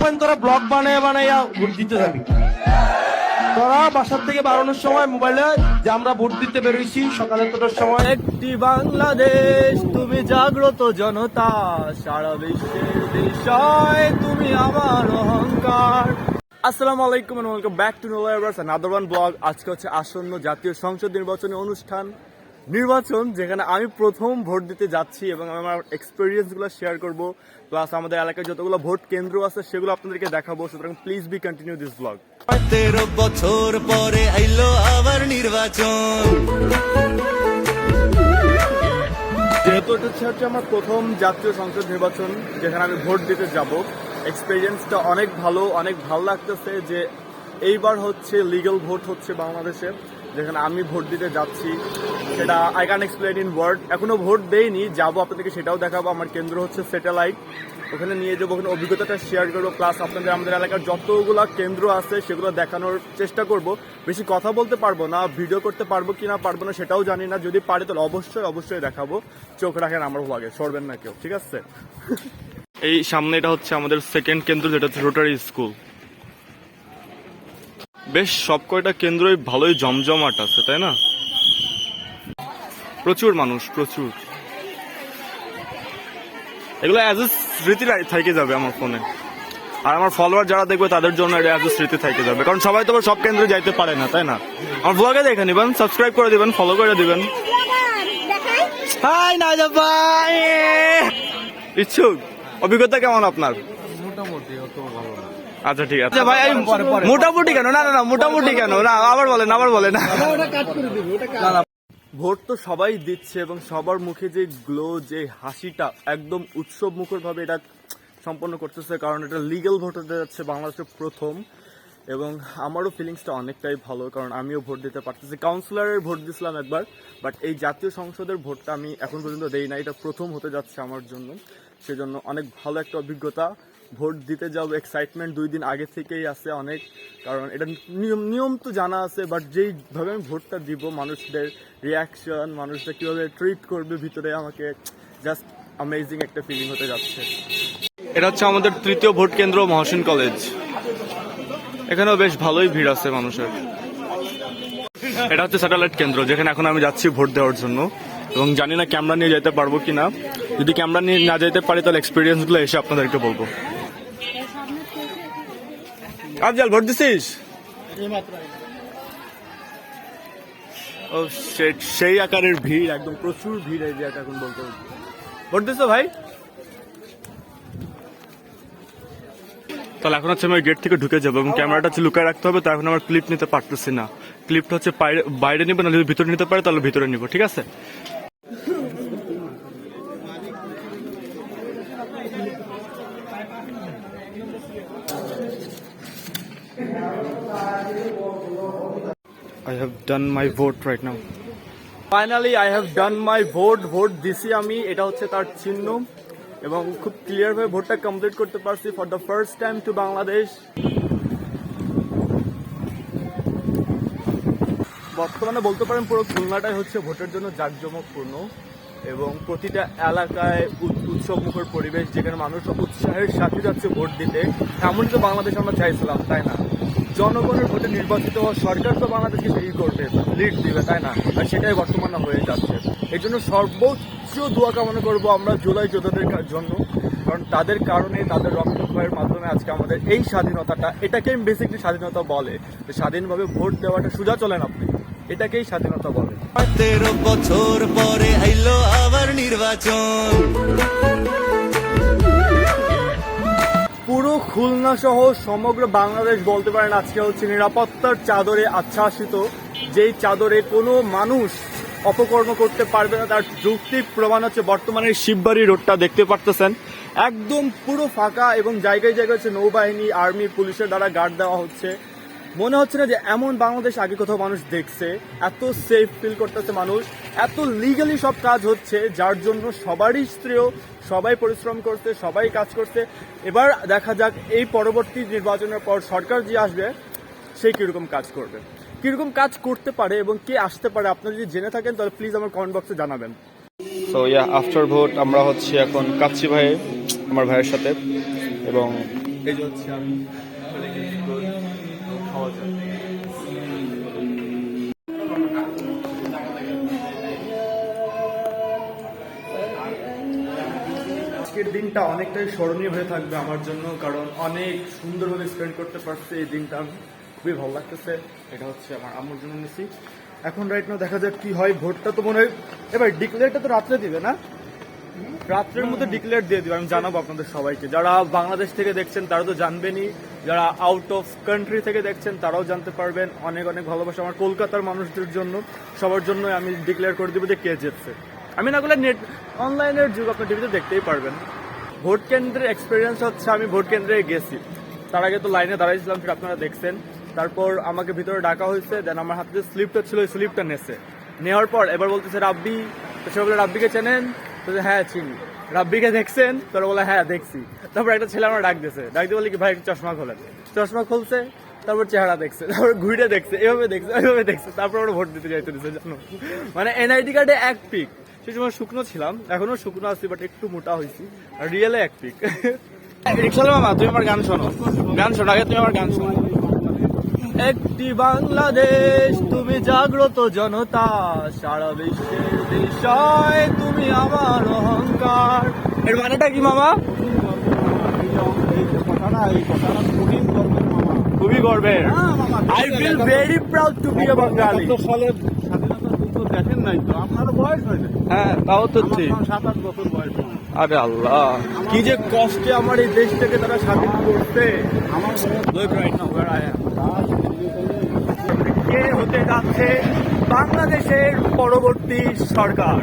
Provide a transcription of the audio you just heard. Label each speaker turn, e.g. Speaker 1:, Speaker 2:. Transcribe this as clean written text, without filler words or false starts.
Speaker 1: থাকবেন তোরা ব্লগ বানাইয়া ভোট দিতে যাবি। তোরা বাসার থেকে বাড়ানোর সময় মোবাইলে যে আমরা ভোট দিতে বেরোইছি সকালে তোটার সময়।
Speaker 2: একটি বাংলাদেশ, তুমি জাগ্রত জনতা, সারা বিশ্বের বিষয় তুমি আমার অহংকার। আসসালামু আলাইকুম and welcome back to another one blog. আজকে হচ্ছে আসন্ন জাতীয় সংসদ নির্বাচনী নির্বাচন, যেখানে আমি প্রথম ভোট দিতে যাচ্ছি এবং আমি আমার এক্সপিরিয়েন্সগুলো শেয়ার করব, প্লাস আমাদের এলাকায় যতগুলো ভোট কেন্দ্র আছে সেগুলো আপনাদেরকে দেখাবো। সুতরাং please be continue this blog.
Speaker 3: 13 বছর পরে আইলো আবার নির্বাচন।
Speaker 2: যেহেতু এটা হচ্ছে আমার প্রথম জাতীয় সংসদ নির্বাচন যেখানে আমি ভোট দিতে যাব, এক্সপিরিয়েন্সটা অনেক ভালো লাগতেছে যে এইবার হচ্ছে লিগ্যাল ভোট হচ্ছে বাংলাদেশে, যেখানে আমি ভোট দিতে যাচ্ছি। সেটা I can explain in word. এখনো ভোট দেইনি, যাবো, আপনাদেরকে সেটাও দেখাবো। আমার কেন্দ্র হচ্ছে স্যাটেলাইট, ওখানে নিয়ে যাবো, ওখানে অভিজ্ঞতাটা শেয়ার করবো, প্লাস আপনাদের আমাদের এলাকার যতগুলো কেন্দ্র আছে সেগুলো দেখানোর চেষ্টা করব। বেশি কথা বলতে পারবো না, ভিডিও করতে পারবো কি না পারবো না সেটাও জানি না। যদি পারে তাহলে অবশ্যই দেখাবো। চোখ রাখেন আমার ব্লগে, সরবেন না কেউ, ঠিক আছে? এই সামনে এটা হচ্ছে আমাদের সেকেন্ড কেন্দ্র, যেটা হচ্ছে রোটারি স্কুল। বেশ সব কয়টা কেন্দ্রই ভালোই জমজমাট আছে, তাই না? প্রচুর মানুষ, প্রচুর। এগুলো অ্যাজ এ স্মৃতি থেকে যাবে আমার ফোনে, আর আমার ফলোয়ার যারা দেখবে তাদের জন্য এটা অ্যাজ এ স্মৃতি থেকে যাবে, কারণ সবাই তো সব কেন্দ্রে যাইতে পারে না, তাই না? আমার ব্লগে দেখে নিবেন, সাবস্ক্রাইব করে দিবেন, ফলো করে দিবেন। হাই না ভাই, ইচ্ছুক। অভিজ্ঞতা কেমন আপনার?
Speaker 1: মোটামুটি অত ভালো না।
Speaker 2: আচ্ছা ঠিক আছে ভাই। মোটামুটি কেন? না মোটামুটি কেন? না আবার বলেন। ভোট তো সবাই দিচ্ছে এবং সবার মুখে যে গ্লো, যে হাসিটা, একদম উৎসব মুখর ভাবে এটা সম্পন্ন করতেছে, কারণ এটা লিগ্যাল ভোট হতে যাচ্ছে বাংলাদেশের প্রথম। এবং আমারও ফিলিংসটা অনেকটাই ভালো, কারণ আমিও ভোট দিতে পারতেছি। কাউন্সিলরের ভোট দিয়েছিলাম একবার, বাট এই জাতীয় সংসদের ভোটটা আমি এখন পর্যন্ত দেই না, এটা প্রথম হতে যাচ্ছে আমার জন্য। সেজন্য অনেক ভালো একটা অভিজ্ঞতা। ভোট দিতে যাব, এক্সাইটমেন্ট 2 দিন আগে থেকেই আছে অনেক, কারণ এটা নিয়ম তো জানা আছে, বাট যেইভাবে আমি ভোটটা দিব, মানুষদের রিয়াকশন, মানুষরা কীভাবে ট্রিট করবে ভিতরে, আমাকে জাস্ট অ্যামেজিং একটা ফিলিং হতে যাচ্ছে। এটা হচ্ছে আমাদের তৃতীয় ভোট কেন্দ্র, মহসিন কলেজ। এখানেও বেশ ভালোই ভিড় আছে মানুষের। এটা হচ্ছে স্যাটেলাইট কেন্দ্র, যেখানে এখন আমি যাচ্ছি ভোট দেওয়ার জন্য, এবং জানি না ক্যামেরা নিয়ে যেতে পারবো কিনা। যদি ক্যামেরা নিয়ে না যেতে পারি তাহলে এক্সপিরিয়েন্সগুলো এসে আপনাদেরকে বলবো। আফজাল, ভোট দিছিস? ও সেই আকারের ভিড়, একদম প্রচুর ভিড় এই জায়গাটা এখন বলতে। ভোট দিছো ভাই? তাহলে এখন হচ্ছে আমি গেট থেকে ঢুকে যাবো, এবং ক্যামেরাটা হচ্ছে লুকায় রাখতে হবে, তো এখন আমার ক্লিপ নিতে পারতেছি না। ক্লিপটা হচ্ছে বাইরে নিবো, না যদি ভিতরে নিতে পারে তাহলে ভিতরে নিবো, ঠিক আছে? I have done my vote right now. Finally I have done my vote. Vote দিছি আমি, এটা হচ্ছে তার চিহ্ন, এবং খুব ক্লিয়ার ভাবে ভোটটা কমপ্লিট করতে পারছি for the first time to Bangladesh. বর্তমানে বলতে পারেন পুরো খুলনাটাই হচ্ছে ভোটের জন্য জাঁকজমকপূর্ণ, এবং প্রতিটা এলাকায় উৎসব মুখর পরিবেশ, যেখানে মানুষ উৎসাহের সাথে যাচ্ছে ভোট দিতে। এমনই তো বাংলাদেশ আমরা চাইছিলাম, তাই না? জনগণের ভোটে নির্বাচিত হওয়া সরকার তো বাংলাদেশকে লিড দিবে, তাই না? আর সেটাই বর্তমানে হয়ে যাচ্ছে। এই জন্য সর্বোচ্চ দোয়া কামনা করবো আমরা জুলাই যোদ্ধাদের জন্য, কারণ তাদের কারণে, তাদের রক্তক্ষয়ের মাধ্যমে আজকে আমাদের এই স্বাধীনতাটা, এটাকেই বেসিকলি স্বাধীনতা বলে। স্বাধীনভাবে ভোট দেওয়াটা সোজা চলেন আপনি, এটাকেই স্বাধীনতা বলে।
Speaker 3: 13 বছর পরে আইলো আবার নির্বাচন।
Speaker 2: পুরো খুলনা সহ সমগ্র বাংলাদেশ বলতে পারেন আজকে হচ্ছে নিরাপত্তার চাদরে আচ্ছাসিত, যেই চাদরে কোনো মানুষ অপকর্ম করতে পারবে না। তার যৌক্তিক প্রমাণ হচ্ছে বর্তমানে শিববাড়ি রোডটা দেখতে পারতেছেন, একদম পুরো ফাঁকা, এবং জায়গায় হচ্ছে নৌবাহিনী, আর্মি, পুলিশের দ্বারা গার্ড দেওয়া হচ্ছে। মনে হচ্ছে না যে এমন বাংলাদেশ আগে কোথাও মানুষ দেখছে। এত সেফ ফিল করতেছে মানুষ, এত লিগালি সব কাজ হচ্ছে, যার জন্য সবারই শ্রেয়, সবাই পরিশ্রম করছে, সবাই কাজ করছে। এবার দেখা যাক এই পরবর্তী নির্বাচনের পর সরকার যে আসবে সে কিরকম কাজ করবে, কিরকম কাজ করতে পারে, এবং কে আসতে পারে। আপনারা যদি জেনে থাকেন তাহলে প্লিজ আমার কমেন্ট বক্সে জানাবেন। সো আফটার ভোট আমরা হচ্ছে এখন কাচ্চি ভাই, আমার ভাইয়ের সাথে, এবং এই যে হচ্ছে আমি খাওয়া যায়। আজকের দিনটা অনেকটাই স্মরণীয় হয়ে থাকবে আমার জন্য, কারণ অনেক সুন্দরভাবে স্পেন্ড করতে পারছি এই দিনটা। আমি খুবই ভালো লাগতেছে। এটা হচ্ছে আমার আম্মুর জন্য নিছি। এখন রাইট নাও দেখা যাক কি হয়। ভোটটা তো মনে হয় এবার ডিক্লেয়ারটা তো রাত্রে দিবে না, রাত্রের মধ্যে ডিক্লেয়ার দিয়ে দিবে। আমি জানাবো আপনাদের সবাইকে। যারা বাংলাদেশ থেকে দেখছেন তারা তো জানবেনই, যারা আউট অফ কান্ট্রি থেকে দেখছেন তারাও জানতে পারবেন। অনেক অনেক ভালোবাসা আমার কলকাতার মানুষদের জন্য, সবার জন্য আমি ডিক্লেয়ার করে দেবো যে কে জিতছে। আমি না করলে নেট অনলাইনের যুগ, আপনার টিভিতে দেখতেই পারবেন। ভোট কেন্দ্রের এক্সপিরিয়েন্স হচ্ছে, আমি ভোট কেন্দ্রে গেছি, তার আগে তো লাইনে দাঁড়াইছিলাম, সেটা আপনারা দেখছেন। তারপর আমাকে ভিতরে ডাকা হয়েছে, দেন আমার হাতে যে স্লিপটা ছিল ওই স্লিপটা নেওয়ার পর এবার বলতেছে রাব্বি। তো সে বলে রাব্বিকে চেনেন? তো হ্যাঁ চিনি। রাব্বিকে দেখছেন? তোরা বলে হ্যাঁ দেখছি। তারপর একটা ছেলে আমার ডাক দিয়ে বলে কি ভাই চশমা খোলেন। চশমা খুলছে, তারপর চেহারা দেখছে, তারপর ঘুরে দেখছে, এভাবে দেখছে, ওইভাবে দেখছে, তারপর আমরা ভোট দিতে যাইতে দিচ্ছে জানো। মানে এনআইডি কার্ডে এক পিক। সেই সময় শুকনো ছিলাম, এখনো শুকনো আছি, বাট একটু মোটা হয়েছি। আর রিয়েলে এক পিক। রিক্সাল মামা তুমি আমার গান শোনো, আগে তুমি আমার গান শোনো। একটি বাংলাদেশ, তুমি জাগ্রত জনতা, সারা বিশ্বের বিষয় তুমি আমার অহংকার। এর মানেটা কি মামা? খুবই গর্বের। I feel very proud to be a Bengali.
Speaker 4: দেখেন নাই তো, আপনার বয়স হয় না।
Speaker 2: হ্যাঁ তাও তো ঠিক।
Speaker 4: 7-8 বছর বয়স।
Speaker 2: আরে আল্লাহ, কি যে কষ্টে আমার এই দেশটাকে তারা স্বাধীন করতে।
Speaker 4: আমার
Speaker 2: Look right now where I am. কে হতে যাচ্ছে বাংলাদেশের পরবর্তী সরকার?